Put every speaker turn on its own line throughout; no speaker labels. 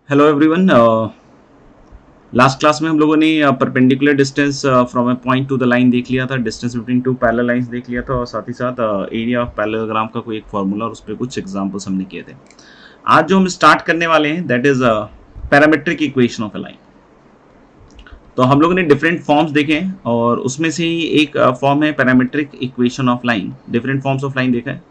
Hello everyone. Last class में हम लोगों ने perpendicular distance from A point two the line देख लिया था, distance between two parallel lines देख लिया था और साथ ही साथ एरिया ऑफ पैरेललोग्राम का कोई एक फार्मूला और उस पर कुछ एग्जांपल्स हमने किए थे। आज जो हम स्टार्ट करने वाले हैं that is parametric equation of A line. तो हम लोगों ने डिफरेंट फॉर्म्स देखे हैं और उसमें से ही एक फॉर्म है parametric equation of line. Different forms of line देखा है,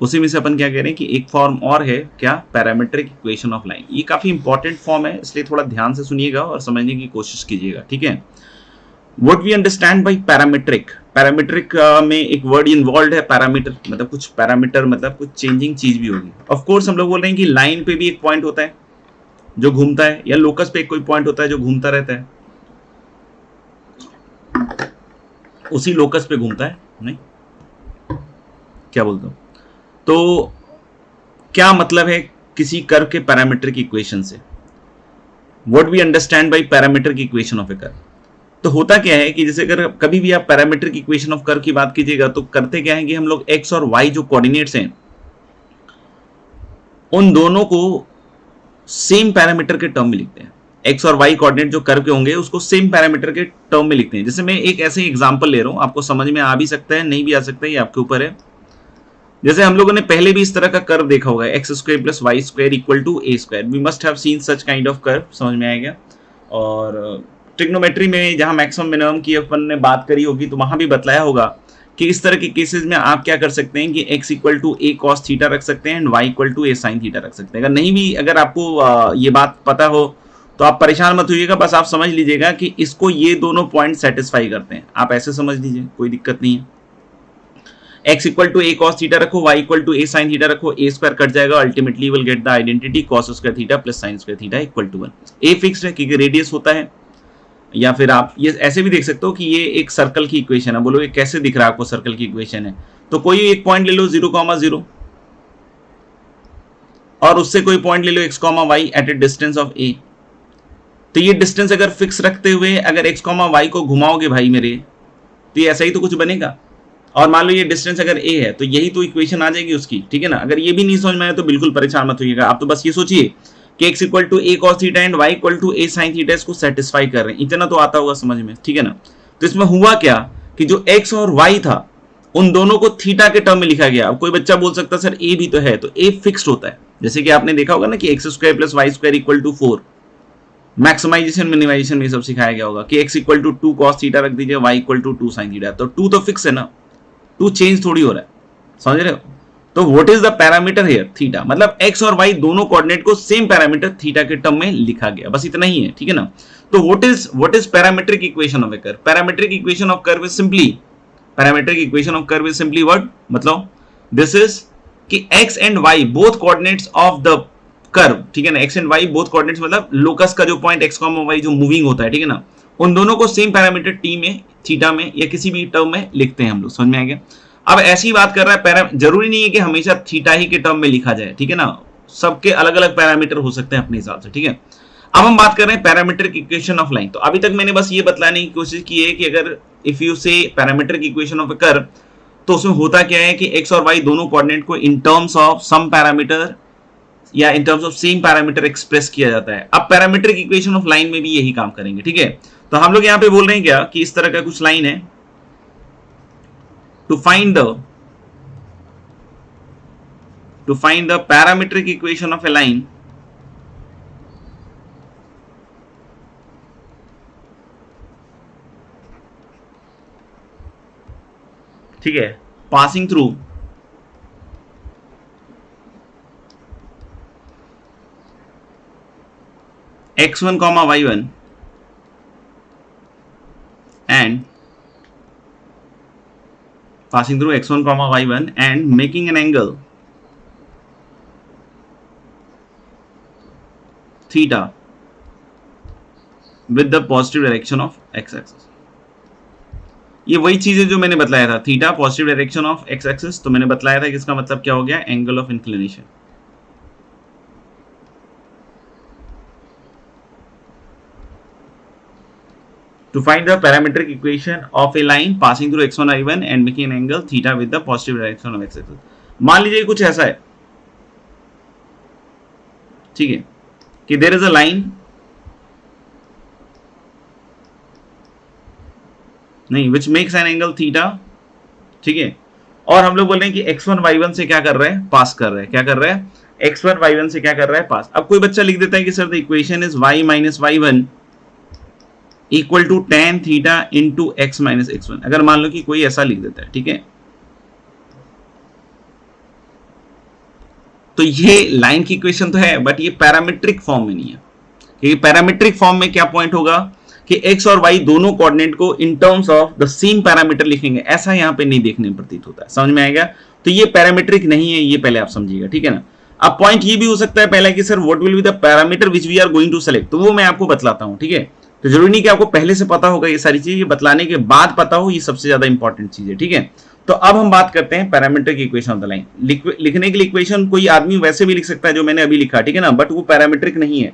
उसी में से अपन क्या कह रहे हैं कि एक फॉर्म और है क्या, पैरामेट्रिक इक्वेशन ऑफ लाइन। ये काफी इंपॉर्टेंट फॉर्म है, इसलिए थोड़ा ध्यान से सुनिएगा और समझने की कोशिश कीजिएगा, ठीक है। What we understand by parametric, parametric में एक वर्ड इन्वॉल्व है पैरामीटर, मतलब कुछ पैरामीटर मतलब कुछ चेंजिंग चीज भी होगी। ऑफ कोर्स हम लोग बोल रहे हैं कि लाइन पे भी एक पॉइंट होता है जो घूमता है, या लोकस पे कोई पॉइंट होता है जो घूमता रहता है, उसी लोकस पे घूमता है, नहीं क्या बोलते हो। तो क्या मतलब है किसी कर्व के पैरामीट्रिक इक्वेशन से, what we understand by parametric equation of a curve. तो होता क्या है कि जैसे अगर कभी भी आप पैरामीट्रिक इक्वेशन ऑफ कर्व की बात कीजिएगा तो करते क्या है कि हम लोग एक्स और वाई जो कोऑर्डिनेट्स हैं उन दोनों को सेम पैरामीटर के टर्म में लिखते हैं। एक्स और वाई कोऑर्डिनेट जो कर्व के होंगे उसको सेम पैरामीटर के टर्म में लिखते हैं। जैसे मैं एक ऐसे एग्जांपल ले रहा हूं, आपको समझ में आ भी सकता है नहीं भी आ सकता है, ये आपके ऊपर है। जैसे हम लोगों ने पहले भी इस तरह का कर्व देखा होगा, x square plus y square equal to a square. We must have seen such kind of curve, समझ में आएगा। और ट्रिग्नोमेट्री में जहां मैक्सिमम मिनिमम की अपन ने बात करी होगी तो वहां भी बतलाया होगा कि इस तरह के केसेस में आप क्या कर सकते हैं कि x equal to a cos theta रख सकते हैं and y equal to a sine theta रख सकते हैं। अगर नहीं भी, अगर आपको ये बात पता हो तो आप परेशान मत होइएगा, बस आप समझ लीजिएगा कि इसको ये दोनों पॉइंट सेटिस्फाई करते हैं। आप ऐसे समझ लीजिए, कोई दिक्कत नहीं है। x equal to a cos theta रखो, y equal to a sine theta रखो, a स्क्वायर कट जाएगा, ultimately will get the identity cos square theta plus sine square theta equal to 1। a fixed है क्योंकि radius होता है, या फिर आप ये ऐसे भी देख सकते हो कि ये एक सर्कल की इक्वेशन है। बोलो ये कैसे दिख रहा है आपको, सर्कल की इक्वेशन है तो कोई एक पॉइंट ले लो 0,0 और उससे कोई पॉइंट ले लो x, y at a distance of a। तो ये डिस्टेंस अगर फिक्स रखते हुए अगर x, y को घुमाओगे भाई मेरे, तो ये ऐसा ही तो कुछ बनेगा। और मान लो ये डिस्टेंस अगर a है तो यही तो इक्वेशन आ जाएगी उसकी, ठीक है ना। अगर ये भी नहीं समझ में आए तो बिल्कुल परेशान मत होइएगा, आप तो बस ये सोचिए कि x equal to a cos theta and y equal to a sine theta इसको सेटिस्फाई कर रहे हैं, इतना तो आता होगा समझ में, ठीक है ना। तो इसमें हुआ क्या कि जो x और y था उन दोनों को थीटा के टर्म में लिखा गया। अब कोई बच्चा बोल सकता है सर a भी तो है, तो a फिक्स्ड होता है। जैसे कि आपने देखा होगा ना कि x square plus y square equal to 4, maximisation minimisation में सब सिखाया गया होगा कि x equal to 2 cos theta रख दीजिए, y equal to 2 sine theta. तो 2 तो फिक्स है ना, 2 चेंज थोड़ी हो रहा है, समझ रहे हो। तो what is the parameter here, theta. मतलब x और y दोनों कोऑर्डिनेट को सेम पैरामीटर थीटा के टर्म में लिखा गया, बस इतना ही है, ठीक है ना। तो what is parametric equation of a curve. Parametric equation of curve is simply, parametric equation of curve is simply what, मतलब दिस इज कि x and y both coordinates of the curve, ठीक है ना। x and y both coordinates मतलब locus का जो point x, y जो moving होता है, ठीक है ना, उन दोनों को सेम पैरामीटर t में, थीटा में या किसी भी टर्म में लिखते हैं हम लोग, समझ में आ गया। अब ऐसी बात कर रहा है, जरूरी नहीं है कि हमेशा थीटा ही के टर्म में लिखा जाए, ठीक है ना। सबके अलग अलग पैरामीटर हो सकते हैं अपने हिसाब से, ठीक है। अब हम बात कर रहे हैं पैरामीट्रिक इक्वेशन ऑफ लाइन। तो अभी तक मैंने बस ये बतलाने की कोशिश की है कि अगर इफ यू से parametric equation of a curve तो उसमें होता क्या है कि एक्स और वाई दोनों कोऑर्डिनेट को in terms of some parameter या in terms of same parameter express किया जाता है। अब पैरामीट्रिक इक्वेशन ऑफ लाइन में भी यही काम करेंगे, ठीक है। तो हम लोग यहां पे बोल रहे हैं क्या कि इस तरह का कुछ लाइन है, to find the parametric equation of a line, ठीक है, passing through x1 y1 and passing through x1 y1 and making an angle theta with the positive direction of x axis। ये वही चीज है जो मैंने बतलाया था, theta positive direction of x axis. तो मैंने बतलाया था कि इसका मतलब क्या हो गया, angle of inclination. To find the parametric equation of a line passing through x1 y1 and making an angle theta with the positive direction of x axis। मान लीजिए कुछ ऐसा है, ठीक है, कि देयर इज अ लाइन, नहीं, which makes an angle theta, ठीक है, और हम लोग बोल रहे हैं कि x1 y1 से क्या कर रहा है, पास कर रहा है, क्या कर रहा है, x1 y1 से क्या कर रहा है, पास। अब कोई बच्चा लिख देता है कि sir the equation is y minus y1 equal to tan theta into x minus x1, अगर मान लो कि कोई ऐसा लिख देता है, ठीक है, तो ये लाइन की इक्वेशन तो है, बट ये पैरामीट्रिक फॉर्म में नहीं है, क्योंकि पैरामीट्रिक फॉर्म में क्या पॉइंट होगा कि x और y दोनों कोऑर्डिनेट को in terms of the same parameter लिखेंगे, ऐसा यहां पे नहीं देखने में प्रतीत होता है, समझ में आएगा। तो ये पैरामीट्रिक नहीं है, ये पहले आप समझिएगा, ठीक है ना। अब पॉइंट ये भी हो सकता है पहला कि sir what will be the parameter which we are going to select, तो वो मैं आपको बतलाता हूं, ठीक है। तो जरूरी नहीं कि आपको पहले से पता होगा ये सारी चीज, ये बतलाने के बाद पता हो, ये सबसे ज्यादा इंपॉर्टेंट चीज है, ठीक है। तो अब हम बात करते हैं parametric equation of the line. लिखने के लिए इक्वेशन कोई आदमी वैसे भी लिख सकता है जो मैंने अभी लिखा, ठीक है ना, बट वो पैरामीट्रिक नहीं है।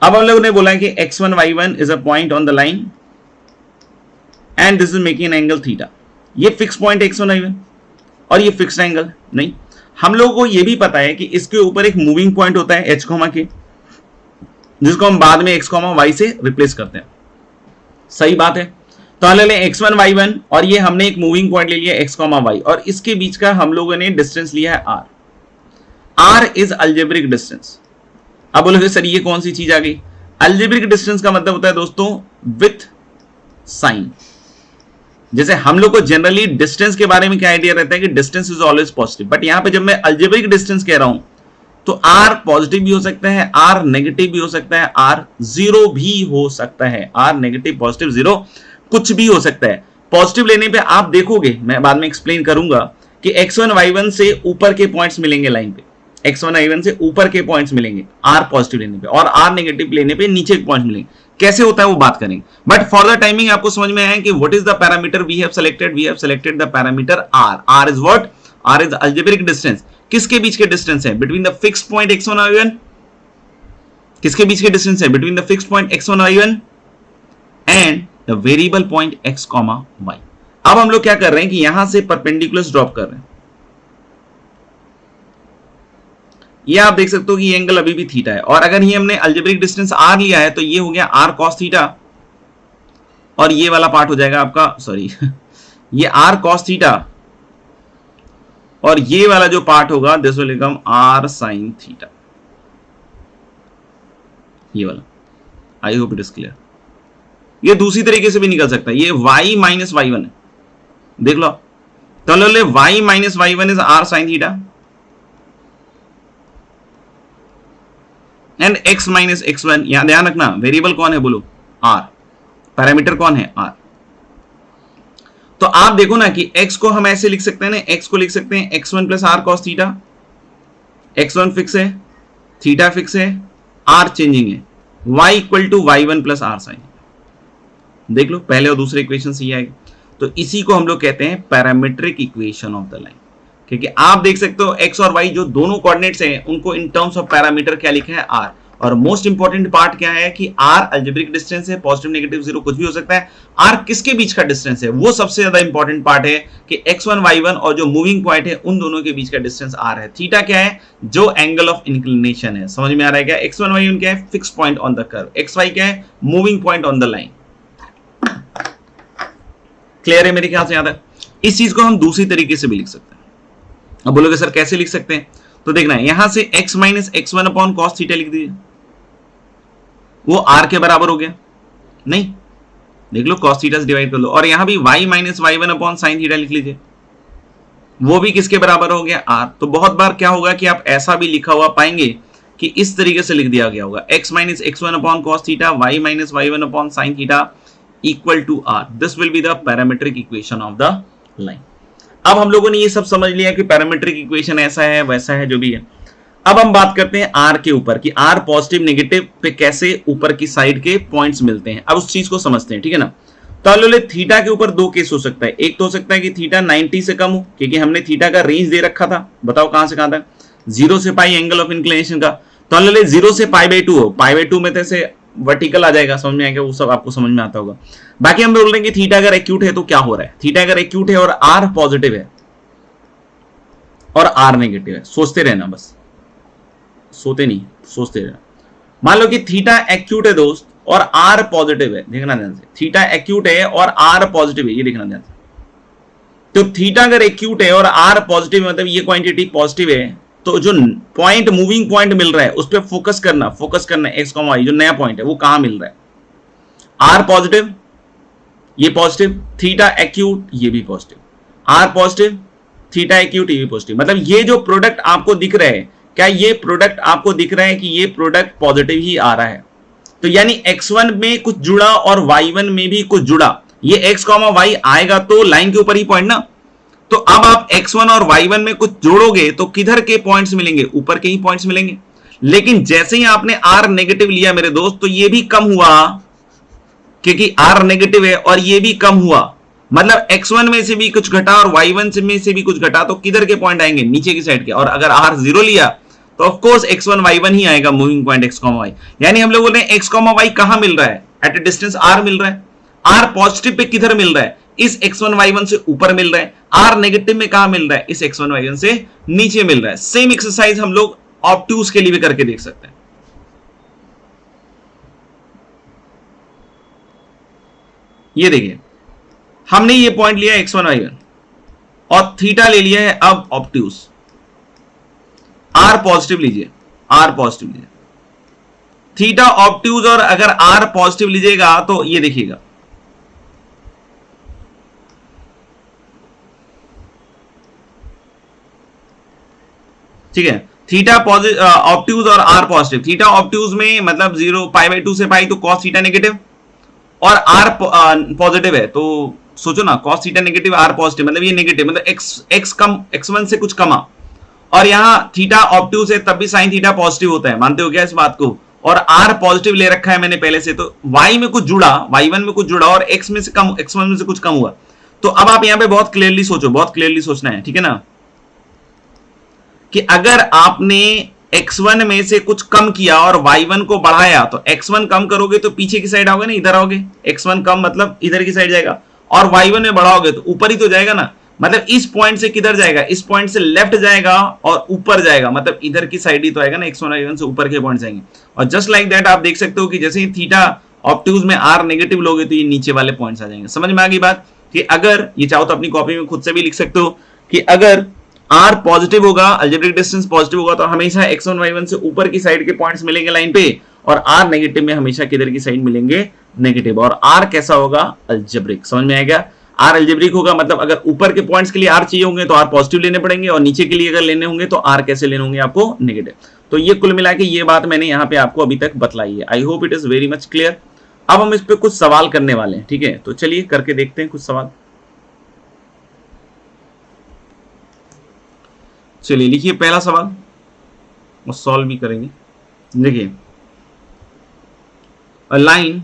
अब हम लोगों ने बोला है कि x1 y1 is a point on the line and this is making an angle theta, ये फिक्स पॉइंट x1 y1 और ये फिक्स्ड एंगल नहीं। हम लोगों को ये भी पता है कि इसके ऊपर एक मूविंग पॉइंट होता है h, के, जिसको हम बाद में x, y से रिप्लेस करते हैं, सही बात है। तो हम ले लें x1 y1 और ये हमने एक मूविंग पॉइंट ले लिया x, y और इसके बीच का हम लोगों ने डिस्टेंस लिया है r इज अलजेब्रिक डिस्टेंस। अब बोलोगे सर ये कौन सी चीज आ गई, अलजेब्रिक डिस्टेंस का मतलब होता है दोस्तों विथ साइन। जैसे हम लोग को जनरली डिस्टेंस के बारे में क्या आइडिया रहता है कि distance is always positive, but यहां पे जब मैं अलजेब्रिक डिस्टेंस कह रहा हूं तो r पॉजिटिव भी हो सकता है, r नेगेटिव भी हो सकता है, r जीरो भी हो सकता है, r नेगेटिव पॉजिटिव जीरो कुछ भी हो सकता है। पॉजिटिव लेने पे आप देखोगे, मैं बाद में एक्सप्लेन करूंगा कि x1 y1 से ऊपर के पॉइंट्स मिलेंगे लाइन पे, x1 y1 से ऊपर के पॉइंट्स मिलेंगे r पॉजिटिव लेने पे, और r नेगेटिव लेने पे नीचे के पॉइंट्स मिलेंगे। कैसे होता है वो बात करेंगे, बट फॉर द टाइमिंग आपको समझ में आया कि what is the parameter we have selected the parameter r। r is what, r is algebraic distance. किसके बीच के डिस्टेंस है, between the fix point x1 y1, किसके बीच के डिस्टेंस है, between the fix point x1 y1 and the variable point x, y। अब हम लोग क्या कर रहे हैं कि यहां से परपेंडिकुलर ड्रॉप कर रहे हैं, ये आप देख सकते हो कि ये एंगल अभी भी थीटा है, और अगर ये हमने अलजेब्रिक डिस्टेंस r लिया है तो ये हो गया r cos थीटा, और ये वाला पार्ट हो जाएगा आपका, सॉरी ये r cos थीटा, और ये वाला जो पार्ट होगा this will become r sin theta, ये वाला। I hope it is clear. ये दूसरी तरीके से भी निकल सकता है, ये y माइनस y1 है, देख लो, तो ले y minus y1 is r sin theta and x minus x1, यहां ध्यान रखना वेरिएबल कौन है बोलो, r, पैरामीटर कौन है, r। तो आप देखो ना कि x को हम ऐसे लिख सकते हैं ना, x को लिख सकते हैं x1 plus r cos theta, x1 fix है, थीटा फिक्स है, r चेंजिंग है, y equal to y1 plus r sine. देख लो पहले और दूसरे इक्वेशन से ये आएगा, तो इसी को हम लोग कहते हैं parametric equation of the line, क्योंकि आप देख सकते हो x और y जो दोनों कोऑर्डिनेट्स हैं उनको इन टर्म्स ऑफ पैरामीटर क्या लिखा है, r। और मोस्ट इंपॉर्टेंट पार्ट क्या है कि r अलजेब्रिक डिस्टेंस है, पॉजिटिव नेगेटिव जीरो कुछ भी हो सकता है, r किसके बीच का डिस्टेंस है, वो सबसे ज्यादा इंपॉर्टेंट पार्ट है कि x1 y1 और जो मूविंग पॉइंट है उन दोनों के बीच का डिस्टेंस r है। थीटा क्या है, जो एंगल ऑफ इंक्लिनेशन है, समझ में आ रहा है क्या। x1 y1 क्या है, fix point on the curve, xy क्या है, moving point on the line. Clear है मेरे ख्याल से यहां तक। इस चीज को हम दूसरी तरीके से भी लिख सकते हैं। अब बोलोगे सर कैसे लिख सकते हैं, तो देखना है यहां से x minus x1 upon cos theta लिख दीजिए, वो r के बराबर हो गया, नहीं देख लो कॉस थीटा से डिवाइड कर लो, और यहां भी y minus y1 upon sine theta लिख लीजिए, वो भी किसके बराबर हो गया, r। तो बहुत बार क्या होगा कि आप ऐसा भी लिखा हुआ पाएंगे कि इस तरीके से लिख दिया गया होगा, x minus x1 upon cos theta, y minus y1 upon sine theta equal to r। This will be the parametric equation of the line. अब हम लोगों ने ये सब समझ लिया कि पैरामीट्रिक इक्वेशन ऐसा है वैसा है जो भी है। अब हम बात करते हैं r के ऊपर कि r पॉजिटिव नेगेटिव पे कैसे ऊपर की साइड के पॉइंट्स मिलते हैं। अब उस चीज को समझते हैं, ठीक है ना। तो लो थीटा के ऊपर दो केस हो सकता है, एक तो हो सकता है कि थीटा 90 से कम हो, क्योंकि हमने थीटा का रेंज दे रखा था, बताओ कहां से कहां तक, 0 से पाई एंगल ऑफ इंक्लिनेशन का। तो लो 0 से π/2 हो, π/2 में से वर्टिकल आ जाएगा, समझ में आएगा, वो सब आपको समझ में आता होगा। बाकी हम बोल रहे हैं कि थीटा अगर एक्यूट है तो क्या हो रहा है, थीटा अगर एक्यूट है और r पॉजिटिव है और r नेगेटिव है, सोचते रहना बस, सोते नहीं, सोचते रहे। मान लो कि थीटा एक्यूट है दोस्त और आर पॉजिटिव है, देखना ध्यान से, थीटा एक्यूट है और आर पॉजिटिव है, ये देखना ध्यान से। तो थीटा अगर एक्यूट है और आर पॉजिटिव है, मतलब ये क्वांटिटी पॉजिटिव है, तो जो पॉइंट मूविंग पॉइंट मिल रहा है उस पर फोकस करना एक्स कॉमा वाई, जो नया पॉइंट है वो कहां मिल रहा है, आर पॉजिटिव, ये पॉजिटिव, थीटा एक्यूट ये भी positive, r positive, theta acute ये भी पॉजिटिव। मतलब ये जो प्रोडक्ट आपको दिख रहा है, क्या ये प्रोडक्ट आपको दिख रहा है कि ये प्रोडक्ट पॉजिटिव ही आ रहा है? तो यानी x1 में कुछ जुड़ा और y1 में भी कुछ जुड़ा, ये x, y आएगा तो लाइन के ऊपर ही पॉइंट ना। तो अब आप x1 और y1 में कुछ जोड़ोगे तो किधर के पॉइंट्स मिलेंगे? ऊपर के ही पॉइंट्स मिलेंगे। लेकिन जैसे ही आपने r नेगेटिव लिया मेरे दोस्त, तो ये भी कम हुआ, क्योंकि r नेगेटिव है और ये भी कम हुआ, मतलब x1 में से भी कुछ घटा और y1 में से भी कुछ घटा, तो किधर के पॉइंट आएंगे? नीचे की साइड के। और अगर r 0 लिया तो ऑफ कोर्स x1 y1 ही आएगा, मूविंग पॉइंट x, y। यानी हम लोग बोल रहे हैं x, y कहां मिल रहा है? एट ए डिस्टेंस r मिल रहा है। r पॉजिटिव पे किधर मिल रहा है? इस x1 y1 से ऊपर मिल रहा है। r नेगेटिव में कहां मिल रहा है? इस x1 y1 से नीचे मिल रहा है। सेम एक्सरसाइज हम लोग ऑब्ट्यूज के लिए भी करके देख सकते हैं। ये देखिए, हमने ये पॉइंट लिया x1 y1 और थीटा ले लिया है अब ऑब्ट्यूज। आर पॉजिटिव लीजिए, आर पॉजिटिव लीजिए, थीटा ऑब्ट्यूज, और अगर आर पॉजिटिव लीजिएगा तो ये देखिएगा, ठीक है, थीटा ऑब्ट्यूज और आर पॉजिटिव। थीटा ऑब्ट्यूज में मतलब 0 π/2 से पाई, तो कॉस थीटा नेगेटिव, और आर पॉजिटिव है तो सोचो ना, cos theta negative, r positive, मतलब ये नेगेटिव, मतलब x कम, x1 से कुछ कमा, और यहां थीटा ऑब्ट्यूज है तब भी साइन थीटा पॉजिटिव होता है, मानते हो क्या इस बात को? और r पॉजिटिव ले रखा है मैंने पहले से, तो y में कुछ जुड़ा, y1 में कुछ जुड़ा और x में से कम, x1 में से कुछ कम हुआ। तो अब आप यहां पे बहुत क्लियरली सोचो, बहुत क्लियरली सोचना है, ठीक है ना, कि अगर आपने x1 में से कुछ कम किया और y1 को बढ़ाया, तो x1 कम करोगे तो पीछे की साइड आओगे ना, इधर आओगे, x1 कम मतलब इधर की साइड जाएगा, और y1 में बढ़ाओगे तो ऊपर ही तो जाएगा ना, मतलब इस पॉइंट से किधर जाएगा? इस पॉइंट से लेफ्ट जाएगा और ऊपर जाएगा, मतलब इधर की साइड ही तो आएगा ना, x1 y1 से ऊपर के पॉइंट जाएंगे। और जस्ट लाइक दैट आप देख सकते हो कि जैसे ही थीटा ऑब्ट्यूज में r नेगेटिव लोगे तो ये नीचे वाले पॉइंट्स आ जाएंगे। समझ में आ गई बात? कि अगर ये चाहो तो अपनी कॉपी में खुद से भी लिख सकते हो कि अगर r पॉजिटिव होगा, अलजेब्रिक डिस्टेंस पॉजिटिव होगा, तो हमेशा x1 y1 से ऊपर की साइड के पॉइंट्स मिलेंगे लाइन पे, और r नेगेटिव में हमेशा किधर की साइड मिलेंगे? नेगेटिव। और r कैसा होगा? अलजेब्रिक। समझ में आएगा? r अलजेब्रिक होगा, मतलब अगर ऊपर के पॉइंट्स के लिए r चाहिए होंगे तो r पॉजिटिव लेने पड़ेंगे, और नीचे के लिए अगर लेने होंगे तो r कैसे लेने होंगे आपको? नेगेटिव। तो ये कुल मिला के ये बात मैंने यहाँ पे आपको अभी तक बतलाई है। I hope it is very much clear. अब हम इस पे कुछ सवाल करने वाले हैं, ठीक है, तो चलिए करके देखते हैं कुछ सवाल। चलिए लिखिए पहला सवाल और सॉल्व भी करेंगे। देखिए, a line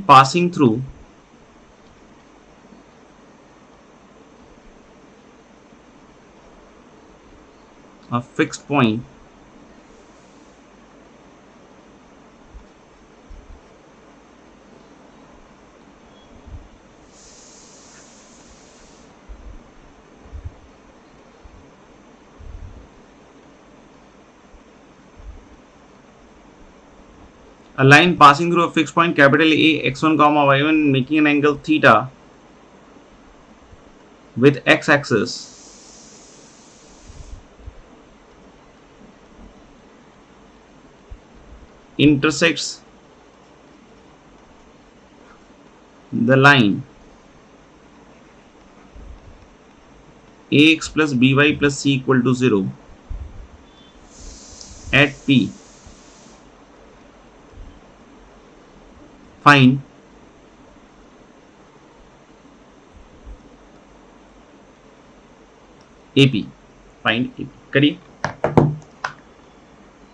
passing through a fixed point a line passing through a fixed point capital A, x1 comma y1, making an angle theta with x-axis intersects the line ax plus by plus c equal to 0 at P. Find AP. Find AP करिए,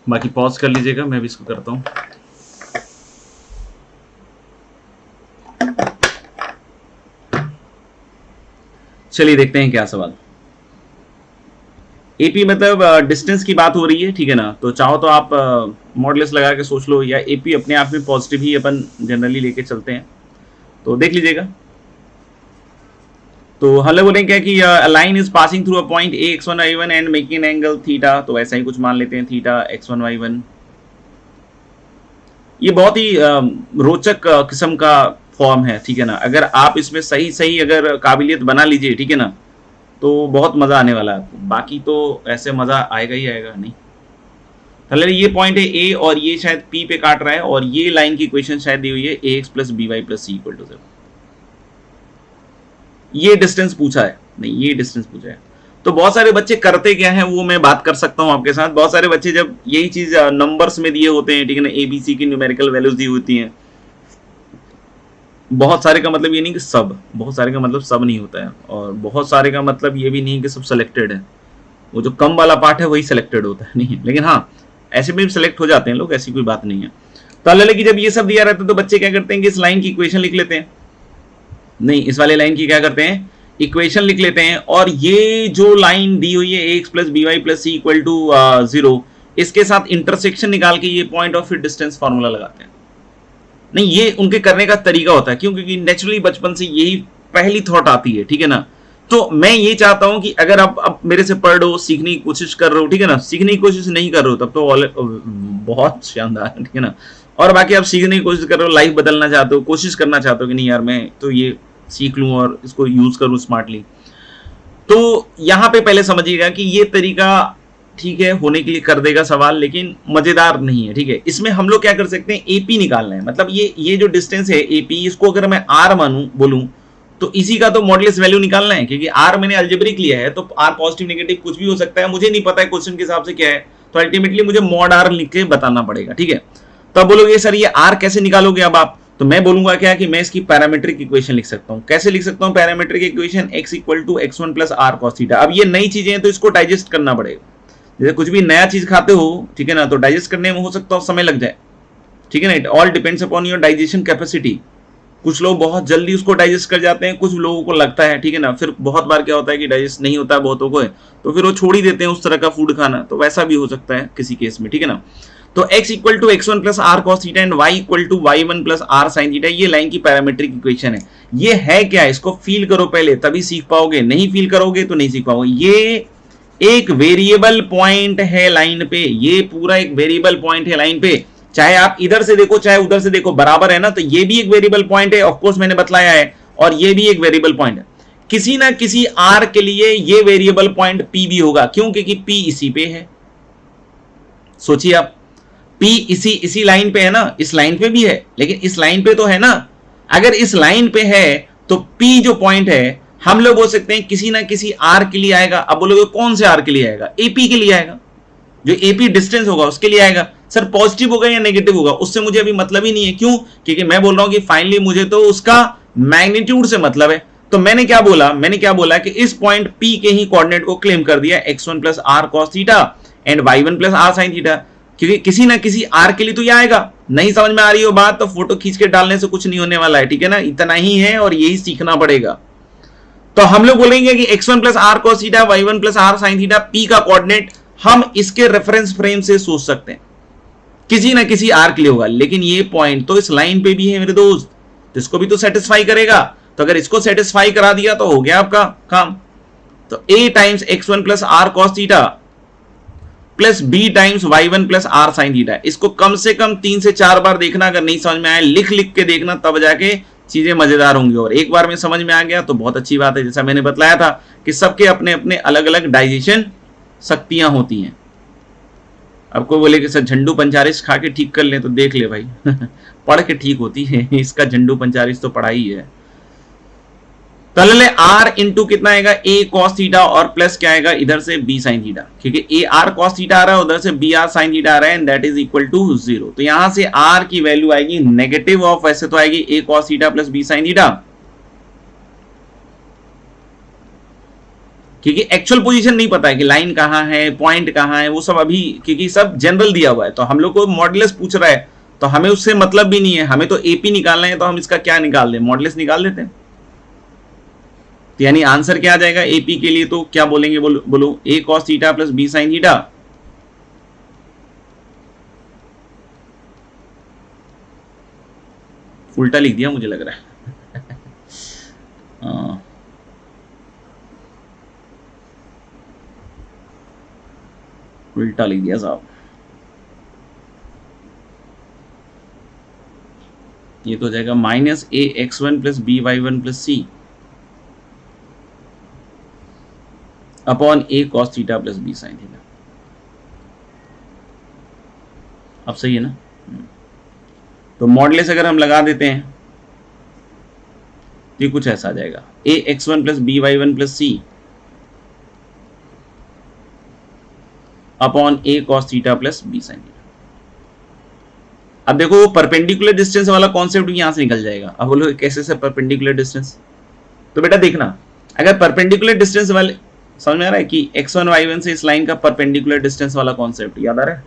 बाकी pause कर लीजिएगा, मैं भी इसको करता हूं। चलिए देखते हैं क्या सवाल। एपी मतलब डिस्टेंस की बात हो रही है, ठीक है ना, तो चाहो तो आप मॉडुलस लगा के सोच लो, या एपी अपने आप में पॉजिटिव ही अपन जनरली लेके चलते हैं, तो देख लीजिएगा। तो हम लोग बोलेंगे क्या कि line is passing through a point A x1 y1 and making an angle theta, तो ऐसा ही कुछ मान लेते हैं, थीटा x1 y1। ये बहुत ही रोचक किस्म का फॉर्म है, ठीक है ना। अगर आप इसमें सही सही अगर काबिलियत बना लीजिए, ठीक है ना, तो बहुत मजा आने वाला है आपको। बाकी तो ऐसे मजा आएगा ही आएगा नहीं। तो ये पॉइंट है ए और ये शायद पी पे काट रहा है, और ये लाइन की इक्वेशन शायद दी हुई है A X plus B Y plus C equal to 0। ये डिस्टेंस पूछा है, नहीं ये डिस्टेंस पूछा है। तो बहुत सारे बच्चे करते क्या है वो मैं बात कर सकता हूं आपके साथ। बहुत सारे बच्चे जब यही चीज नंबर्स में दिए होते हैं, ठीक है ना, एबीसी की न्यूमेरिकल वैल्यूज दी होती हैं, बहुत सारे का मतलब ये नहीं कि सब, बहुत सारे का मतलब सब नहीं होता है, और बहुत सारे का मतलब ये भी नहीं कि सब सिलेक्टेड है। वो जो कम वाला पार्ट है वही सिलेक्टेड होता है, नहीं है, लेकिन हाँ ऐसे में भी सिलेक्ट हो जाते हैं लोग, ऐसी कोई बात नहीं है। तो अल्लाह की जब ये सब दिया रहता है तो बच्चे क्या करते हैं कि इस लाइन की इक्वेशन लिख लेते हैं, नहीं इस वाले लाइन की क्या करते हैं, इक्वेशन लिख लेते हैं, और ये जो लाइन दी हुई है A X plus B Y plus C equal to 0, इसके साथ इंटरसेक्शन निकाल के ये पॉइंट ऑफ डिस्टेंस फॉर्मूला लगाते हैं। नहीं ये उनके करने का तरीका होता है, क्यों, क्योंकि नेचुरली बचपन से यही पहली थॉट आती है, ठीक है ना। तो मैं ये चाहता हूं कि अगर आप अब मेरे से पढ़ रहे हो, सीखने की कोशिश कर रहे हो, ठीक है ना, सीखने की कोशिश नहीं कर रहे हो तब तो बहुत शानदार, ठीक है ना। और बाकी आप सीखने की कोशिश कर रहे हो, लाइफ बदलना चाहते हो, कोशिश करना चाहते हो कि नहीं यार मैं तो ये सीख लूं और इसको यूज करूं स्मार्टली, तो यहां पे पहले समझिएगा कि ये तरीका ठीक है होने के लिए कर देगा सवाल, लेकिन मजेदार नहीं है, ठीक है। इसमें हम लोग क्या कर सकते हैं, एपी निकालना है, मतलब ये जो डिस्टेंस है एपी, इसको अगर मैं आर मानूं बोलूं तो इसी का तो मॉडुलस वैल्यू निकालना है, क्योंकि आर मैंने अलजेब्रिक लिया है, तो आर पॉजिटिव नेगेटिव कुछ भी हो सकता है, मुझे नहीं पता है क्वेश्चन के हिसाब से क्या है, तो अल्टीमेटली मुझे मॉड आर लिख के बताना पड़ेगा, ठीक है। तो अब बोलोगे सर ये आर कैसे निकालोगे अब आप, तो मैं बोलूंगा क्या कि मैं इसकी पैरामीट्रिक इक्वेशन लिख सकता हूं। कैसे लिख सकता हूं parametric equation, x equal to x1 plus r cos theta. अब ये नई चीजें हैं तो इसको डाइजेस्ट करना पड़ेगा, जैसे कुछ भी नया चीज खाते हो, ठीक है ना, तो डाइजेस्ट करने में हो सकता है समय लग जाए, ठीक है ना। It all depends upon your digestion capacity. कुछ लोग बहुत जल्दी उसको डाइजेस्ट कर जाते हैं, कुछ लोगों को लगता है, ठीक है ना, फिर बहुत बार क्या होता है कि डाइजेस्ट नहीं होता है बहुतों को, तो फिर वो छोड़ ही देते हैं उस तरह का फूड खाना, तो वैसा भी हो सकता है किसी केस में, ठीक है ना। तो x equal to x1 plus r cos theta and y equal to y1 plus r sine theta, ये लाइन की पैरामीट्रिक इक्वेशन है। ये है क्या, इसको फील करो पहले तभी सीख पाओगे, नहीं फील करोगे तो नहीं सीख पाओगे। ये एक वेरिएबल पॉइंट है लाइन पे, ये पूरा एक वेरिएबल पॉइंट है लाइन पे, चाहे आप इधर से देखो चाहे उधर से देखो बराबर है ना। तो ये भी एक वेरिएबल पॉइंट है, ऑफ कोर्स मैंने बतलाया है, और ये भी एक वेरिएबल पॉइंट है। किसी ना किसी आर के लिए ये वेरिएबल पॉइंट पी भी होगा, क्यों, क्योंकि पी इसी पे है। सोचिए आप, पी इसी लाइन पे है ना, इस लाइन पे भी है, लेकिन इस लाइन पे तो है ना। अगर इस लाइन पे है तो पी जो पॉइंट है, हम लोग बोल सकते हैं किसी ना किसी आर के लिए आएगा। अब बोलोगे कौन से आर के लिए आएगा, एपी के लिए आएगा, जो एपी डिस्टेंस होगा उसके लिए आएगा। सर पॉजिटिव होगा या नेगेटिव होगा उससे मुझे अभी मतलब ही नहीं है, क्यों, क्योंकि मैं बोल रहा हूं कि फाइनली मुझे तो उसका मैग्नीट्यूड से मतलब है। तो मैंने क्या बोला कि इस पॉइंट पी के ही कोऑर्डिनेट को क्लेम कर दिया x1 plus r cos theta and y1 plus r sine theta, क्योंकि किसी ना किसी आर के लिए तो ये आएगा। नहीं समझ में आ रही हो बात तो फोटो खींच के डालने से कुछ नहीं होने वाला है, ठीक है ना, इतना ही है और यही सीखना पड़ेगा। तो हम लोग बोलेंगे कि x1 plus r cos theta y1 plus r sine theta, P का कोऑर्डिनेट हम इसके रेफरेंस फ्रेम से सोच सकते हैं, किसी ना किसी आर के लिए होगा। लेकिन ये पॉइंट तो इस लाइन पे भी है मेरे दोस्त, तो इसको भी तो सेटिस्फाई करेगा। तो अगर इसको सेटिस्फाई करा दिया तो हो गया आपका काम। तो a times x1 plus r cos theta plus b times y1 plus r sine theta, इसको कम से कम 3 से 4 बार देखना, अगर नहीं समझ में आया लिख लिख के देखना, तब जाके चीजें मजेदार होंगी। और एक बार में समझ में आ गया तो बहुत अच्छी बात है। जैसा मैंने बताया था कि सबके अपने अपने अलग अलग डाइजेशन शक्तियां होती हैं। अब कोई बोले कि सर झंडू पंचारिश खा के ठीक कर ले, तो देख ले भाई पढ़ के ठीक होती है, इसका झंडू पंचारिश तो पढ़ाई है। तो ले आर इंटू कितना आएगा a cos थीटा और प्लस क्या आएगा इधर से b sin थीटा, क्योंकि a r cos थीटा आ रहा है, उधर से b r sin थीटा आ रहा है, and that is equal to 0। तो यहां से r की वैल्यू आएगी नेगेटिव ऑफ, ऐसे तो आएगी a cos theta plus b sin theta, क्योंकि एक्चुअल पोजीशन नहीं पता है कि लाइन कहां है, पॉइंट कहां है, वो सब अभी क्योंकि सब जनरल दिया हुआ है। तो हम लोग को मॉडुलस पूछ रहा है तो हमें उससे मतलब भी नहीं है, हमें तो एपी निकालना है, तो हम इसका क्या निकाल दें, मॉडुलस निकाल देते हैं। तो यानी आंसर क्या आ जाएगा एपी के लिए, तो क्या बोलेंगे, बोलो a cos theta plus b sin theta, उल्टा लिख दिया मुझे लग रहा है उल्टा लिख दिया साहब, ये तो हो जाएगा minus A X one plus B Y one plus C upon A cos theta plus B sine theta. अब सही है ना? तो मॉडलेस अगर हम लगा देते हैं तो ये कुछ ऐसा आ जाएगा, A X one plus B Y one plus C upon A cos theta plus B sine theta. अब देखो वो परपेंडिकुलर डिस्टेंस वाला कॉन्सेप्ट भी यहां से निकल जाएगा। अब बोलो कैसे से परपेंडिकुलर डिस्टेंस, तो बेटा देखना, अगर परपेंडिकुलर डिस्टेंस वाले समझ में आ रहा है कि x1 y1 से इस लाइन का परपेंडिकुलर डिस्टेंस वाला कॉन्सेप्ट याद आ रहा है?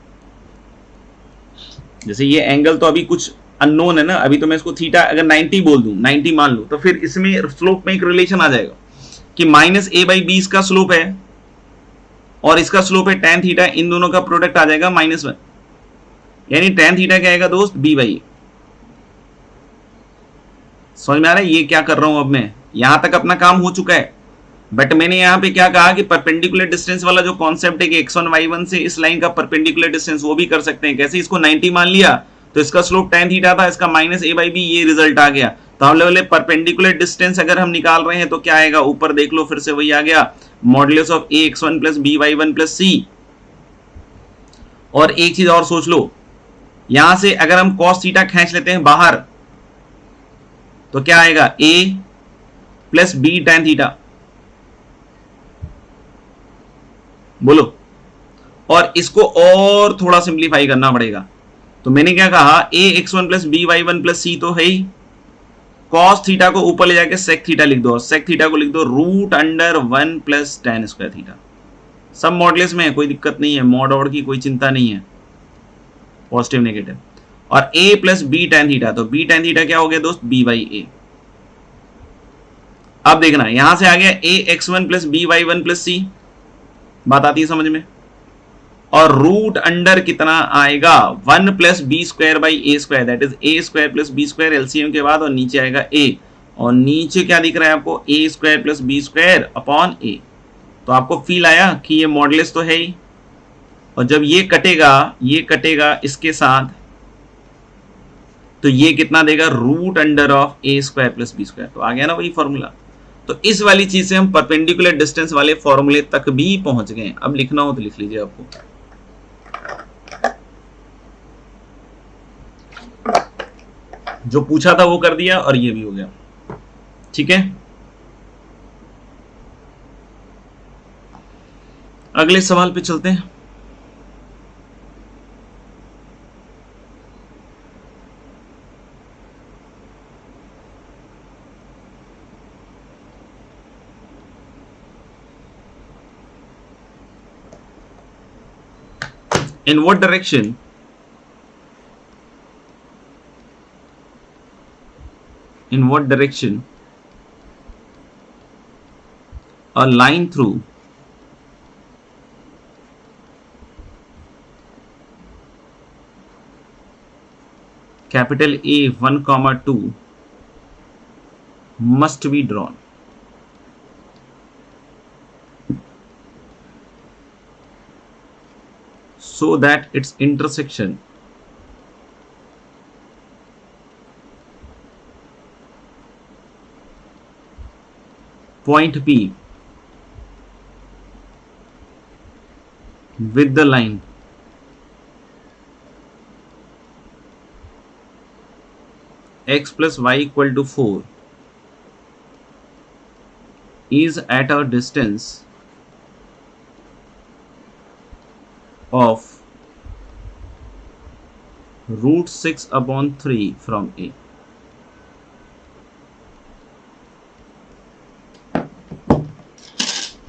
जैसे ये एंगल तो अभी कुछ अननोन है ना, अभी तो मैं इसको थीटा अगर 90 बोल दूं, 90 मान लूं, तो फिर इसमें स्लोप में एक रिलेशन आ जाएगा कि माइनस ए बाई बी इसका स्लोप है और इसका स्लोप है tan थीटा, इन दोनों का प्रोडक्ट आ जाएगा -1, यानी tan थीटा क्या आएगा दोस्त, b बाई ए। समझ में आ रहा है ये क्या कर रहा हूं? अब मैं यहां तक अपना काम हो चुका है, बट मैंने यहां पे क्या कहा कि परपेंडिकुलर डिस्टेंस वाला जो कॉन्सेप्ट है कि x1 y1 से इस लाइन का परपेंडिकुलर डिस्टेंस वो भी कर सकते हैं। कैसे? इसको 90 मान लिया तो इसका स्लोप tan थीटा था, इसका माइनस ए बाई बी, ये रिजल्ट आ गया। तो हम बोले परपेंडिकुलर डिस्टेंस अगर हम निकाल रहे हैं तो क्या आएगा, ऊपर देख लो फिर से वही आ गया, modulus of A X one plus B Y one plus C. और एक चीज और सोच लो, यहां से अगर हम cos थीटा खींच लेते हैं बाहर तो क्या आएगा, a plus b tan theta. बोलो, और इसको और थोड़ा सिंप्लीफाई करना पड़ेगा। तो मैंने क्या कहा, a x1 plus B Y one plus C तो है ही, cos थीटा को ऊपर ले जाके sec थीटा लिख दो, और sec थीटा को लिख दो root under 1 plus tan square theta. सब मॉडलेस में है, कोई दिक्कत नहीं है, मॉड ऑड की कोई चिंता नहीं है, पॉजिटिव नेगेटिव। और a plus b tan theta, तो b tan थीटा क्या हो गया दोस्त, b बाई ए। अब देखना यहां से आ गया a x1 plus B Y one plus C, बात आती है समझ में, और रूट अंडर कितना आएगा, 1 plus B square by a square, that is a square plus B square LCM के बाद, और नीचे आएगा a, और नीचे क्या दिख रहा है आपको, A square plus B square upon A. तो आपको फील आया कि ये मॉडुलस तो है ही, और जब ये कटेगा इसके साथ, तो ये कितना देगा, root under of a square plus B square. तो आ गया ना वही फॉर्मूला। तो इस वाली चीज से हम परपेंडिकुलर डिस्टेंस वाले फॉर्मूले तक भी पहुंच गए। अब लिखना हो तो लिख लीजिए आपको। जो पूछा था वो कर दिया और ये भी हो गया, ठीक है। अगले सवाल पे चलते हैं। In what direction a line through capital A 1, 2 must be drawn? So that its intersection point P with the line x plus y equal to 4 is at a distance of √6/3 from A.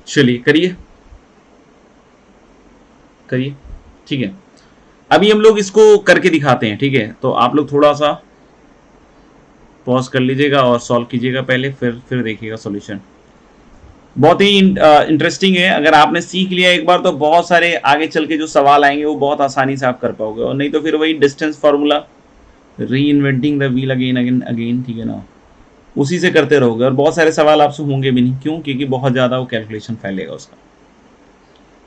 चलिए करिए, ठीक है। अभी हम लोग इसको करके दिखाते हैं, ठीक है। तो आप लोग थोड़ा सा पॉज कर लीजिएगा और सॉल्व कीजिएगा पहले, फिर देखिएगा सॉल्यूशन। बहुत ही इंटरेस्टिंग है। अगर आपने सीख लिया एक बार तो बहुत सारे आगे चल के जो सवाल आएंगे वो बहुत आसानी से आप कर पाओगे, और नहीं तो फिर वही डिस्टेंस फार्मूला, री इन्वेंटिंग द व्हील अगेन, ठीक है ना, उसी से करते रहोगे और बहुत सारे सवाल आपसे होंगे भी नहीं। क्यों? क्योंकि बहुत ज़्यादा वो कैलकुलेशन फैलेगा उसका।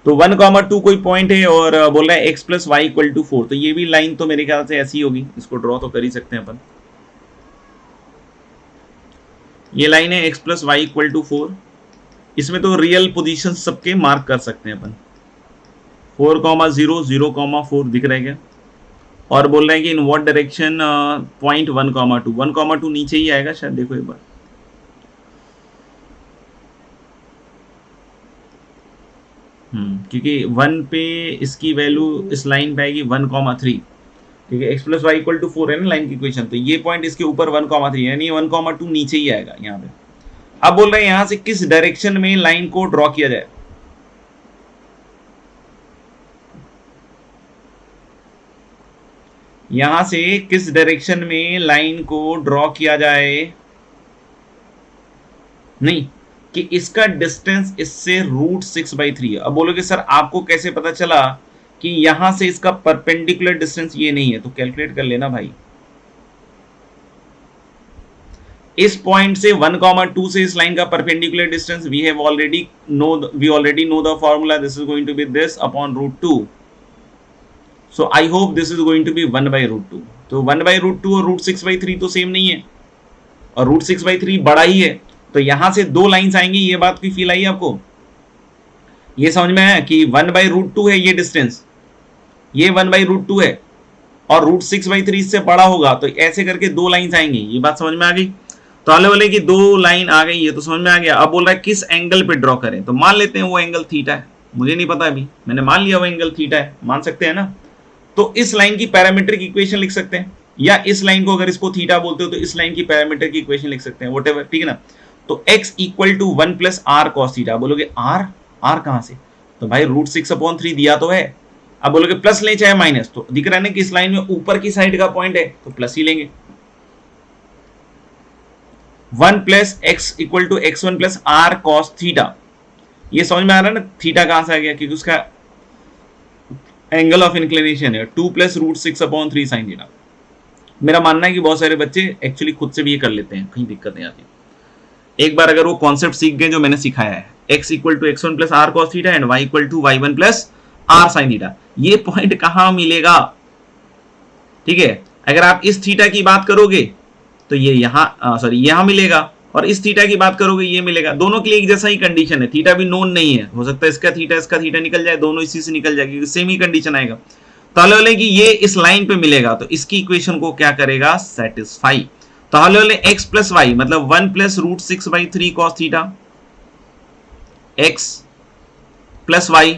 तो 1,2 कोई पॉइंट है और बोल रहा है x plus y equal to 4, तो ये भी लाइन तो मेरे ख्याल से ऐसी होगी, इसको ड्रॉ तो कर ही सकते हैं अपन। ये लाइन है x plus y equal to 4, इसमें तो रियल पोजीशन सबके मार्क कर सकते हैं अपन। 4,0 0,4 दिख रहा है क्या? और बोल रहे हैं कि इन व्हाट डायरेक्शन पॉइंट 1,2 1,2 नीचे ही आएगा शायद, देखो एक बार। क्योंकि 1 पे इसकी वैल्यू इस लाइन पे आएगी 1,3, ठीक है। x plus y equal to 4 है ना लाइन की इक्वेशन, तो ये पॉइंट इसके ऊपर 1,3 यानी 1,2 नीचे ही आएगा यहाँ पे। अब बोल रहे हैं यहां से किस डायरेक्शन में लाइन को ड्रॉ किया जाए। यहां से किस डायरेक्शन में लाइन को ड्रॉ किया जाए, नहीं कि इसका डिस्टेंस इससे √6/3 है। अब बोलोगे सर आपको कैसे पता चला कि यहां से इसका परपेंडिकुलर डिस्टेंस ये नहीं है, तो कैलकुलेट कर लेना भाई। इस पॉइंट से 1,2 से इस लाइन का perpendicular distance we already know the formula, this is going to be this upon √2। So I hope this is going to be 1/√2। तो 1/√2 और √6/3 तो सेम नहीं है, और √6/3 बड़ा ही है, तो यहां से दो लाइंस आएंगी। ये बात की फील आई आपको? ये समझ में आया कि 1/√2 है ये डिस्टेंस, ये 1/√2 है, और √6/3 इससे बड़ा होगा, तो ऐसे करके दो लाइंस आएंगी। ये बात समझ में आ गई? तो आले वाले की दो लाइन आ गई, ये तो समझ में आ गया। अब बोल रहा है किस एंगल पे ड्रॉ करें, तो मान लेते हैं वो एंगल थीटा है। मुझे नहीं पता अभी, मैंने मान लिया वो एंगल थीटा है, मान सकते हैं ना। तो इस लाइन की पैरामीट्रिक इक्वेशन लिख सकते हैं, या इस लाइन को अगर इसको थीटा बोलते हो तो इस लाइन की पैरामीट्रिक इक्वेशन लिख सकते हैं, व्हाटएवर, ठीक है ना। तो x equal to 1 plus r cos theta. बोलोगे आर कहां से? तो भाई √6/3 दिया तो है। अब बोलोगे प्लस ले चाहे माइनस, तो दिख रहा है ना कि इस लाइन में ऊपर की साइड का पॉइंट है, तो प्लस ही लेंगे। 1 plus x equal to x1 plus r cos theta. ये समझ में आ रहा है ना थीटा कहां से आ गया, क्योंकि उसका एंगल ऑफ इंक्लिनेशन है। 2 प्लस √6/3 साइन थीटा। मेरा मानना है कि बहुत सारे बच्चे एक्चुअली खुद से भी ये कर लेते हैं, कहीं दिक्कत नहीं आती। एक बार अगर वो कॉन्सेप्ट सीख गए जो मैंने सिखाया है, x equal to x1 plus r cos theta and y equal to y1 plus r sine theta, ये पॉइंट कहां मिलेगा, ठीक है। अगर आप इस थीटा की बात करोगे तो ये यहां मिलेगा, और इस थीटा की बात करोगे ये मिलेगा। दोनों के लिए एक जैसा ही कंडीशन है, थीटा भी नोन नहीं है, हो सकता है इसका थीटा निकल जाए, दोनों इसी से निकल जाए, क्योंकि सेम ही कंडीशन आएगा। तो हल वाले कि ये इस लाइन पे मिलेगा, तो इसकी इक्वेशन को क्या करेगा, सेटिस्फाई। तो हल वाले x प्लस वाई मतलब 1 plus √6/3 cos theta, x plus y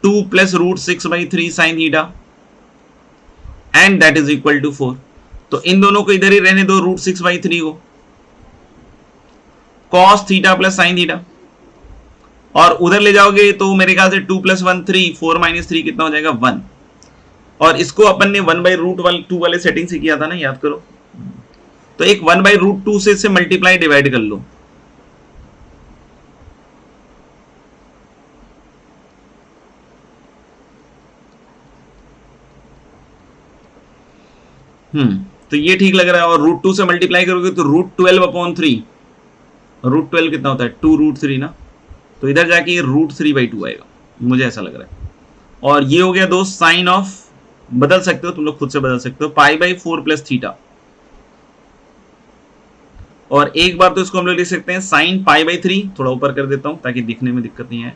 2 plus √6/3 sine theta, and that is equal to 4। तो इन दोनों को इधर ही रहने दो, √6/3 को, cos theta plus sine theta, और उधर ले जाओगे तो मेरे ख्याल से 2 + 1 3, 4 - 3 कितना हो जाएगा 1। और इसको अपन ने 1/√2 वाले सेटिंग से किया था ना, याद करो। तो एक 1/√2 से इसे मल्टीप्लाई डिवाइड कर लो, तो ये ठीक लग रहा है। और √2 से मल्टीप्लाई करोगे तो √12/3, √12 कितना होता है 2√3 ना, तो इधर जाके ये √3/2 आएगा, मुझे ऐसा लग रहा है। और ये हो गया दोस्त साइन ऑफ, बदल सकते हो तुम लोग, खुद से बदल सकते हो, π/4 प्लस थीटा। और एक बार तो इसको हम लोग लिख सकते हैं साइन π/3, थोड़ा ऊपर कर देता हूं ताकि दिखने में दिक्कत नहीं आए,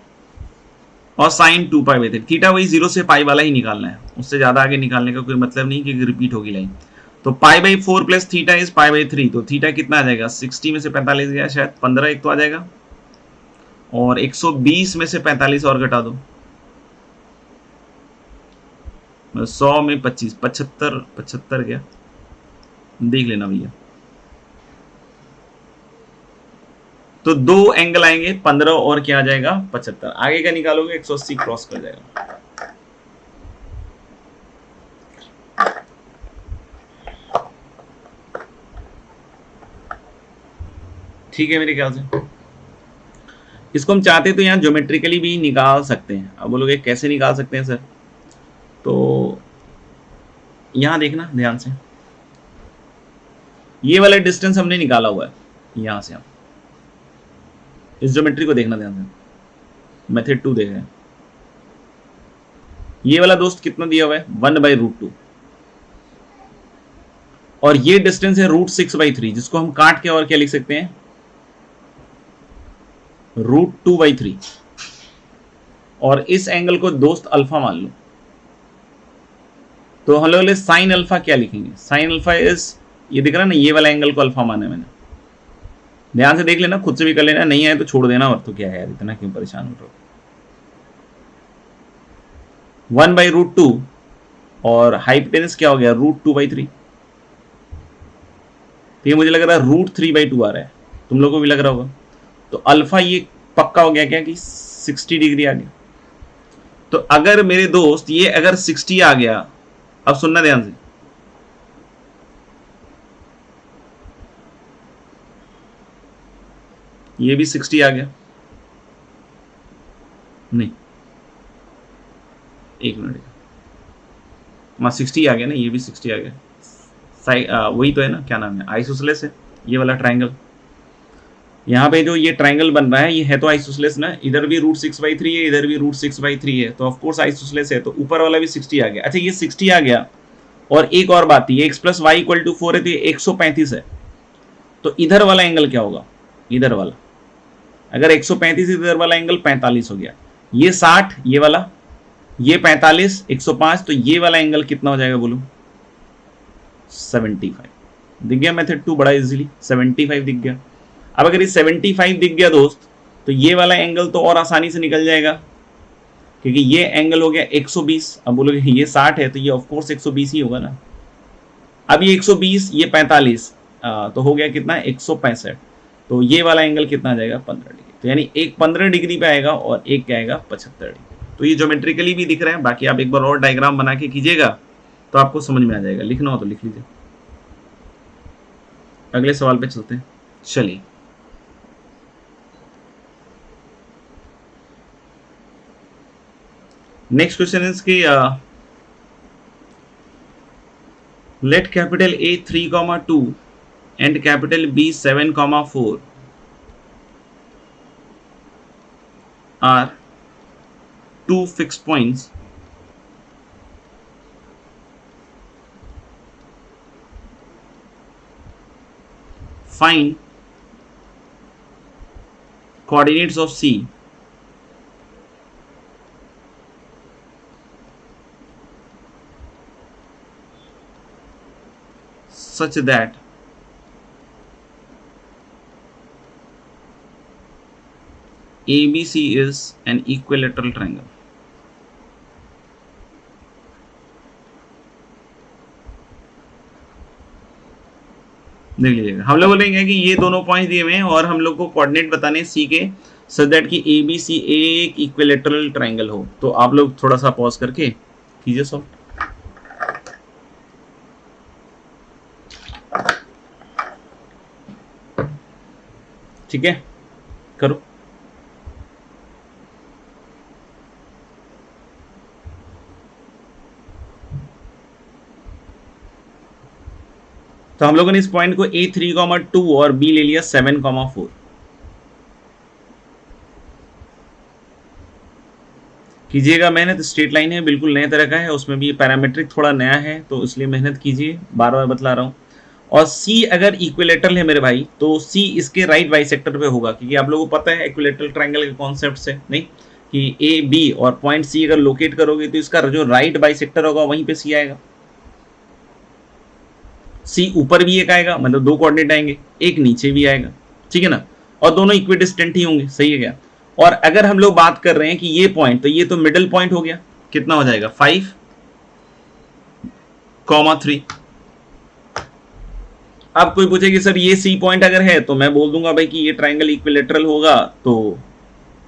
और साइन 2π/3। थीटा वही 0 से पाई वाला ही निकालना है, उससे ज्यादा आगे निकालने का कोई मतलब नहीं, क्योंकि रिपीट होगी लाइन। तो π/4 प्लस थीटा इज π/3, तो थीटा कितना आ जाएगा, 60 में से 45 गया, शायद 15 एक तो आ जाएगा, और 120 में से 45 और घटा दो, 100 में 25, 75 गया, देख लेना भैया। तो दो एंगल आएंगे 15 और क्या आ जाएगा 75, आगे का निकालोगे 180 क्रॉस कर जाएगा। ठीक है मेरे ख्याल से। इसको हम चाहते तो यहाँ ज्योमेट्रिकली भी निकाल सकते हैं। अब बोलोगे कैसे निकाल सकते हैं सर, तो यहां देखना ध्यान से, ये वाला डिस्टेंस हमने निकाला हुआ है, यहां से हम इस ज्योमेट्री को देखना ध्यान से। मेथड 2 देख रहे हैं। ये वाला दोस्त कितना दिया हुआ है 1/√2 और ये डिस्टेंस है √6/3 जिसको हम काट के और क्या लिख सकते हैं √2/3 और इस एंगल को दोस्त अल्फा मान लो। तो हम लोग साइन अल्फा क्या लिखेंगे, साइन अल्फा इज, ये दिख रहा है ना, ये वाला एंगल को अल्फा माना है मैंने। ध्यान से देख लेना, खुद से भी कर लेना, नहीं आए तो छोड़ देना, और तो क्या है यार इतना क्यों परेशान हो रहे हो। 1/√2 और हाइपोटेनस क्या हो गया √2/3। तो ये मुझे लग रहा है √3/2 आ रहा है, तुम लोगों को भी लग रहा होगा। तो अल्फा ये पक्का हो गया क्या कि 60 डिग्री आ गया। तो अगर मेरे दोस्त ये अगर 60 आ गया, अब सुनना ध्यान से, ये भी 60 आ गया, नहीं एक मिनट, 60 आ गया ना, ये भी 60 आ गया। वही तो है ना, क्या नाम है, आइसोसेलेस है ये वाला ट्राइंगल। यहाँ पे जो ये ट्राइंगल बन रहा है ये है तो आइसोसेलेस ना, इधर भी √6/3 है, इधर भी √6/3 है, तो ऑफकोर्स आइसोसेलेस है, तो ऊपर वाला भी 60 आ गया। अच्छा ये 60 आ गया, और एक और बात थी, x + y = 4 है तो ये 135 है। तो इधर वाला एंगल क्या होगा, इधर वाला, अगर 135 इधर वाला एंगल 45 हो गया, ये 60 ये वाला, ये 45 105, तो ये वाला एंगल कितना हो जाएगा बोलो 75। दिख गया मेथड 2 बड़ा इजीली, 75 दिख गया। अब अगर ये 75 दिख गया दोस्त, तो ये वाला एंगल तो और आसानी से निकल जाएगा, क्योंकि ये एंगल हो गया 120। अब बोलोगे ये 60 है तो ये ऑफकोर्स 120 ही होगा ना। अब ये 120 ये 45, तो हो गया कितना 165, तो ये वाला एंगल कितना आ जाएगा 15 डिग्री। तो यानी एक 15 डिग्री पे आएगा और एक क्या आएगा 75 डिग्री। तो ये ज्योमेट्रिकली भी दिख रहा है, बाकी आप एक बार और डायग्राम बना के कीजिएगा तो आपको समझ में आ जाएगा। लिखना हो तो लिख लीजिए। अगले सवाल पे चलते हैं, चलिए। नेक्स्ट क्वेश्चन इज कि let capital A 3,2 and capital B 7,4 are two fixed points find coordinates of C such that ABC is an equilateral triangle। देख लीजिएगा, हम लोग बोलेंगे कि ये दोनों पॉइंट दिए हुए हैं और हम लोग को कोऑर्डिनेट बताने हैं सी के, सो दैट कि ABC एक इक्विलेटरल ट्राइंगल हो। तो आप लोग थोड़ा सा पॉज करके कीजिए सॉल्व। ठीक है, करो। तो हम लोगों ने इस पॉइंट को A 3,2 और B ले लिया 7,4। कीजिएगा मेहनत, स्ट्रेट लाइन है, बिल्कुल नए तरह का है, उसमें भी पैरामीट्रिक थोड़ा नया है तो इसलिए मेहनत कीजिए, बार बार बतला रहा हूँ। और C अगर इक्विलेटरल है मेरे भाई, तो C इसके राइट बाइसेक्टर पे होगा, क्योंकि आप लोगों को पता है इक्विलेटरल ट्राइंगल के कॉन्सेप्ट से, नहीं कि A B और पॉइंट C अगर लोकेट करोगे तो इसका जो राइट बाइसेक्टर होगा वहीं पे C आएगा। C ऊपर भी एक आएगा, मतलब दो कोऑर्डिनेट आएंगे, एक नीचे भी आएगा, ठीक है ना, और दोनों इक्विडिस्टेंट ही होंगे, सही है क्या। और अगर हम लोग बात कर रहे हैं कि ये पॉइंट, तो ये तो मिडिल पॉइंट हो गया, कितना हो जाएगा 5,3। अब कोई पूछे कि सर ये C पॉइंट अगर है, तो मैं बोल दूंगा भाई कि ये ट्राइंगल इक्विलेटरल होगा तो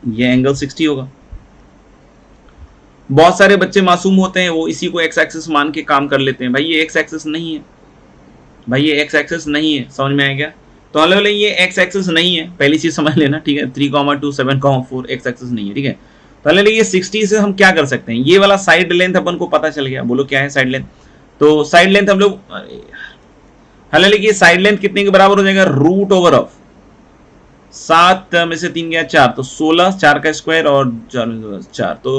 ये एंगल 60 होगा। बहुत सारे बच्चे मासूम होते हैं, वो इसी को एक्स एक्सिस मान के काम कर लेते हैं। भाई ये एक्स एक्सिस नहीं है, भाई ये एक्स एक्सिस नहीं है, समझ में आ गया। तो हम लोग ये एक्स एक्सिस नहीं है, पहली चीज समझ लेना, ठीक है। 3,2 7,4 एक्स एक्सिस नहीं है, ठीक है। तो हम लोग ये 60 से हम क्या कर सकते हैं, ये वाला साइड लेंथ अपन को पता चल गया, बोलो क्या है साइड लेंथ। तो साइड लेंथ हम लोग, हालांकि साइड लेंथ कितने के बराबर हो जाएगा, √/, 7 में से 3 गया 4, तो 16, 4 का स्क्वायर और 4, तो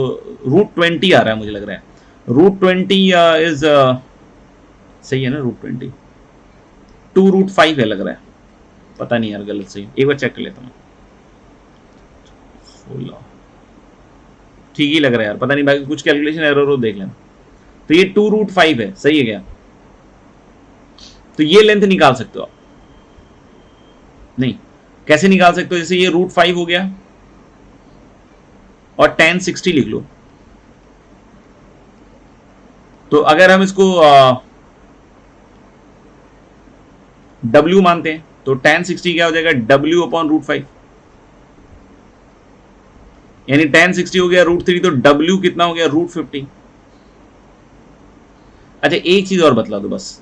√20 आ रहा है मुझे लग रहा है। √20 इज सही है ना? √20 2√5 है लग रहा है, पता नहीं यार, गलत सही, एक बार चेक कर लेता हूँ। 16 ठीक ही लग रहा है यार, पता नहीं, बाकी कुछ कैलकुलेशन एरर हो देख लेना। तो ये 2√5 है, सही है क्या? तो ये लेंथ निकाल सकते हो आप। नहीं, कैसे निकाल सकते हो? जैसे ये √5 हो गया और tan 60 लिख लो। तो अगर हम इसको W मानते हैं तो tan 60 क्या हो जाएगा? W/√5, यानी tan 60 हो गया √3, तो W कितना हो गया? √15। अच्छा, एक चीज और बतला दो बस,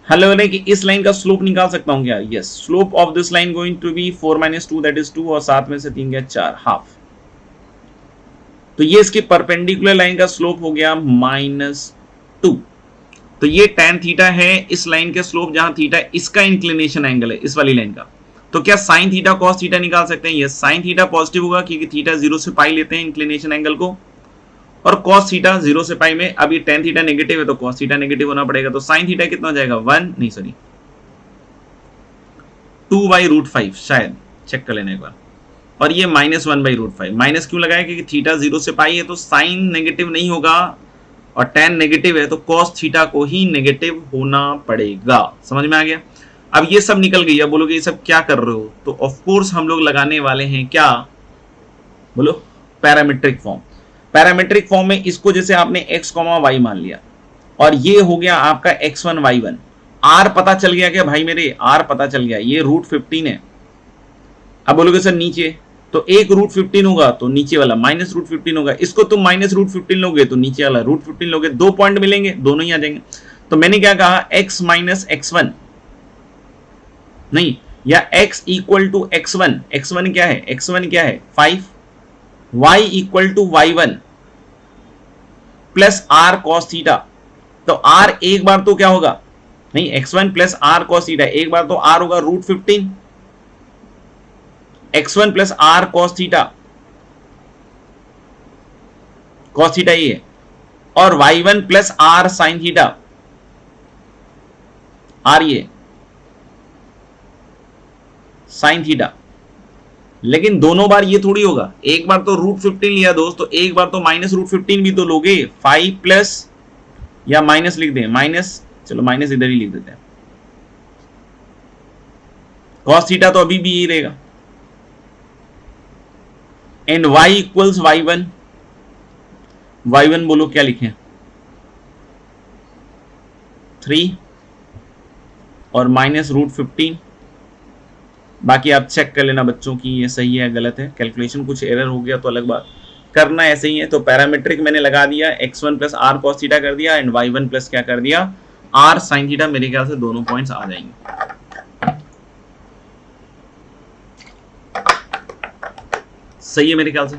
हेलो ने कि इस लाइन का स्लोप निकाल सकता हूं क्या? Yes, slope of this line going to be 4 - 2 that is 2, और 7 में से 3 गया 4, हाफ। तो ये इसके परपेंडिकुलर लाइन का स्लोप हो गया -2। तो ये tan थीटा है इस लाइन के स्लोप, जहां थीटा इसका इंक्लिनेशन एंगल है, इस वाली लाइन का। तो क्या साइन थीटा कॉस थीटा निकाल सकते हैं? यस, साइन थीटा पॉजिटिव होगा क्योंकि थीटा 0 से पाई लेते हैं इंक्लिनेशन एंगल को, और कॉस थीटा 0 से पाई में, अब ये tan थीटा नेगेटिव है तो कॉस थीटा नेगेटिव होना पड़ेगा। तो साइन थीटा कितना हो जाएगा? 2/√5, शायद चेक कर लेना एक बार। और ये -1/√5, माइनस क्यों लगाया? क्योंकि थीटा 0 से पाई है तो साइन नेगेटिव नहीं होगा, और tan नेगेटिव है तो cos थीटा को ही नेगेटिव होना पड़ेगा। समझ में आ गया? अब ये सब निकल गई। अब बोलोगे ये सब क्या कर रहे हो? तो ऑफ कोर्स हम लोग लगाने वाले हैं क्या? बोलो, पैरामीट्रिक फॉर्म। पैरामीट्रिक फॉर्म में इसको जैसे आपने x, y मान लिया, और ये हो गया आपका x1 y1। r पता चल गया क्या भाई मेरे? r पता चल गया, ये √15 है। अब बोलोगे सर नीचे, तो एक √15 होगा तो नीचे वाला -√15 होगा, इसको तुम -√15 लोगे तो नीचे वाला √15 लोगे, 2 पॉइंट मिलेंगे, दोनों ही आ जाएंगे। तो मैंने क्या कहा? x - x1 नहीं, या x = x1। x1 क्या है? x1 क्या है? 5। y = y1 plus r cos theta. तो r एक बार तो क्या होगा? नहीं, x1 plus r cos theta, एक बार तो r होगा √15, x1 plus r cos theta, cos theta ये है, और y1 plus r sin theta, r ये sin थीटा। लेकिन दोनों बार ये थोड़ी होगा, एक बार तो √15 लिया दोस्त, तो एक बार तो -√15 भी तो लोगे। 5 प्लस, या माइनस लिख दें, माइनस, चलो माइनस इधर ही लिख देते हैं, cos थीटा तो अभी भी यही रहेगा, एंड y = y1। y1 बोलो क्या लिखें? 3 और -√15। बाकी आप चेक कर लेना बच्चों की ये सही है गलत है, कैलकुलेशन कुछ एरर हो गया तो अलग बात, करना ऐसे ही है। तो पैरामीट्रिक मैंने लगा दिया, x1 plus r cos theta कर दिया, एंड y1 प्लस क्या कर दिया? r sin theta. मेरे ख्याल से दोनों पॉइंट्स आ जाएंगे। सही है मेरे ख्याल से।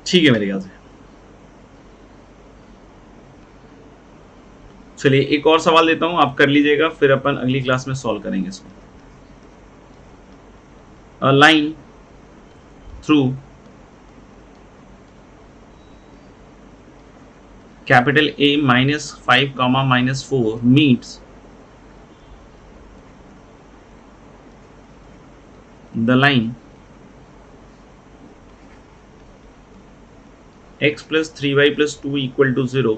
ठीक है मेरे ख्याल से। चलिए एक और सवाल देता हूं, आप कर लीजिएगा, फिर अपन अगली क्लास में सॉल्व करेंगे इसको। A line through capital A -5, -4 meets the line x plus 3y plus 2 = 0,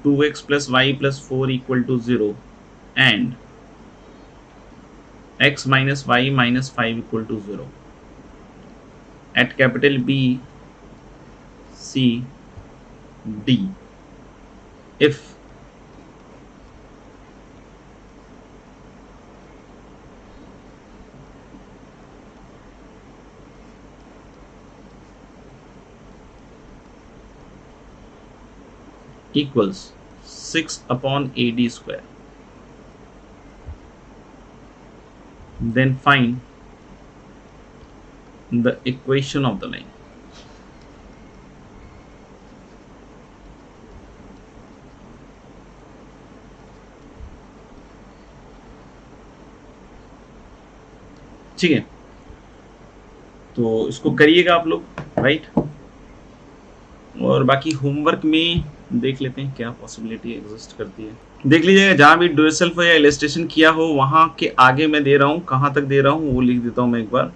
2x plus y plus 4 = 0, and x minus y minus 5 = 0 at capital B, C, D. If equals 6/AD square, then find the equation of the line. ठीक है, तो इसको करिएगा आप लोग, right. और बाकी homework में देख लेते हैं क्या पॉसिबिलिटी एग्जिस्ट करती है। देख लीजिएगा, जहाँ भी डू इट सेल्फ या इलस्ट्रेशन किया हो वहां के आगे मैं दे रहा हूँ, कहाँ तक दे रहा हूँ वो लिख देता हूँ मैं एक बार।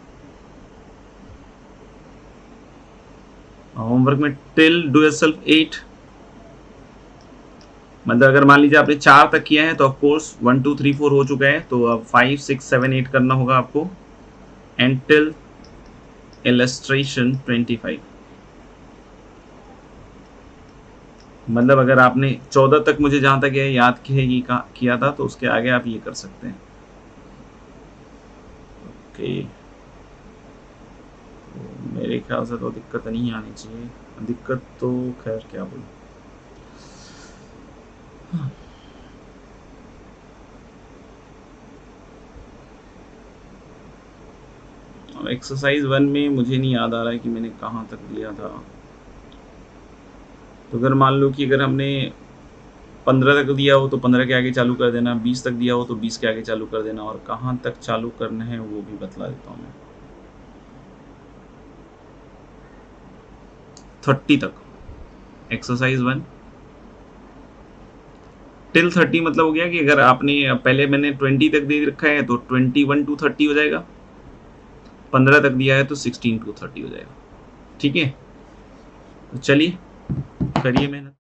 होमवर्क में टिल डू इट सेल्फ 8, मतलब अगर मान लीजिए आपने 4 तक किया है तो ऑफकोर्स 1 2 3 4 हो चुका है, तो अब 5 6 7 8 करना होगा आपको। एंड टिल इलस्ट्रेशन 25, मतलब अगर आपने 14 तक, मुझे जहां तक है याद किया था, तो उसके आगे आप ये कर सकते हैं। ओके, तो मेरे ख्याल से तो दिक्कत नहीं आनी चाहिए, दिक्कत तो खैर क्या बोलूं। एक्सरसाइज 1 में मुझे नहीं याद आ रहा है कि मैंने कहाँ तक दिया था। तो अगर मान लो कि अगर हमने 15 तक दिया हो तो 15 के आगे चालू कर देना, 20 तक दिया हो तो 20 के आगे चालू कर देना, और कहाँ तक चालू करना है वो भी बतला देता हूँ मैं। 30 तक, एक्सरसाइज 1 टिल 30, मतलब हो गया कि अगर आपने पहले मैंने 20 तक दे रखा है तो 21 to 30 हो जाएगा, 15 तक दिया है तो 16 to 30 हो जाएगा। ठीक है, तो चलिए करिए मेहनत।